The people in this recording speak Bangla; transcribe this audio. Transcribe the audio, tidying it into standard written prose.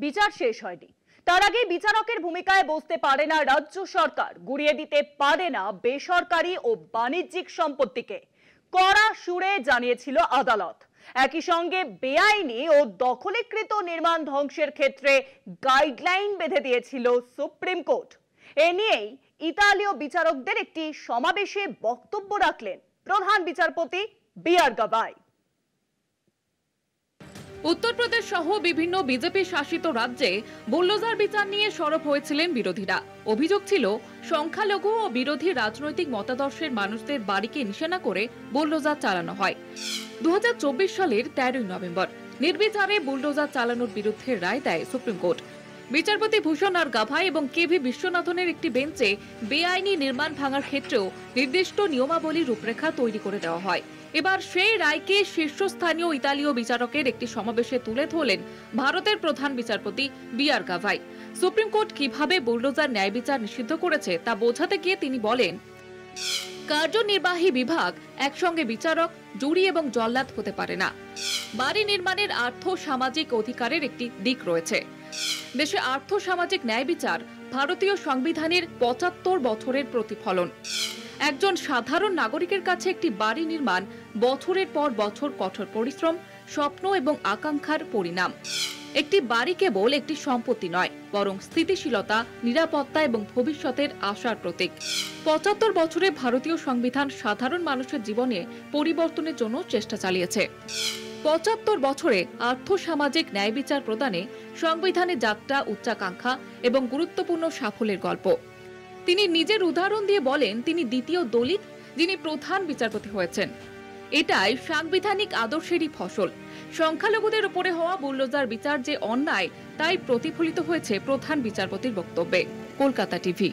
বিচার শেষ হয়নি। তার আগে বিচারকের ভূমিকায় বসতে পারে না রাজ্য সরকার, গুড়িয়ে দিতে পারে না বেসরকারি ও বাণিজ্যিক সম্পত্তিকে, কড়া সুরে জানিয়েছিল আদালত। একই সঙ্গে বেআইনি ও দখলীকৃত নির্মাণ ধ্বংসের ক্ষেত্রে গাইডলাইন বেঁধে দিয়েছিল সুপ্রিম কোর্ট। এ নিয়েই ইতালীয় বিচারকদের একটি সমাবেশে বক্তব্য রাখলেন প্রধান বিচারপতি বি.আর. গাভাই। উত্তরপ্রদেশ সহ বিভিন্ন বিজেপি শাসিত রাজ্যে বুলডোজার বিচার নিয়ে সরব হয়েছিলেন বিরোধীরা। অভিযোগ ছিল সংখ্যালঘু ও বিরোধী রাজনৈতিক মতাদর্শের মানুষদের বাড়িকে নিশানা করে বুলডোজার চালানো হয়। 2024 সালের 13 নভেম্বর নির্বিচারে বুলডোজার চালানোর বিরুদ্ধে রায় দেয় সুপ্রিম কোর্ট। বিচারপতি ভূষণ আর গাভাই এবং কে.ভি. বিশ্বনাথনের একটি বেঞ্চে বেআইনি নির্মাণ ভাঙার ক্ষেত্রেও নির্দিষ্ট নিয়মাবলী রূপরেখা তৈরি করে দেওয়া হয়। এবার সেই রায়কে শীর্ষস্থানীয় ইতালীয় বিচারকের একটি সমাবেশে তুলে ধরলেন ভারতের প্রধান বিচারপতি বি.আর. গাভাই। সুপ্রিম কোর্ট কিভাবে বুলডোজার ন্যায় বিচার নিষিদ্ধ করেছে তা বোঝাতে গিয়ে তিনি বলেন, কার্যনির্বাহী বিভাগ একসঙ্গে বিচারক, জুরি এবং জল্লাদ হতে পারে না। বাড়ি নির্মাণের আর্থ সামাজিক অধিকারের একটি দিক রয়েছে। দেশে আর্থ সামাজিক ন্যায় বিচার ভারতীয় সংবিধানের 75 বছরের প্রতিফলন। একজন সাধারণ নাগরিকের কাছে একটি বাড়ি নির্মাণ বছরের পর বছর কঠোর পরিশ্রম, স্বপ্ন এবং আকাঙ্ক্ষার পরিণাম। একটি বাড়ি কেবল একটি সম্পত্তি নয়, বরং স্থিতিশীলতা, নিরাপত্তা এবং ভবিষ্যতের আশার প্রতীক। 75 বছরে ভারতীয় সংবিধান সাধারণ মানুষের জীবনে পরিবর্তনের জন্য চেষ্টা চালিয়েছে। 75 বছরে আর্থসামাজিক ন্যায় বিচার প্রদানে সংবিধানের যাত্রা, উচ্চাকাঙ্ক্ষা এবং গুরুত্বপূর্ণ সাফল্যের গল্প। তিনি নিজের উদাহরণ দিয়ে বলেন, তিনি দ্বিতীয় দলিত যিনি প্রধান বিচারপতি হয়েছেন। এটাই সাংবিধানিক আদর্শেরই ফসল। সংখ্যালঘুদের উপরে হওয়া বুলডোজার বিচার যে অন্যায়, তাই প্রতিফলিত হয়েছে প্রধান বিচারপতির বক্তব্যে। কলকাতা টিভি।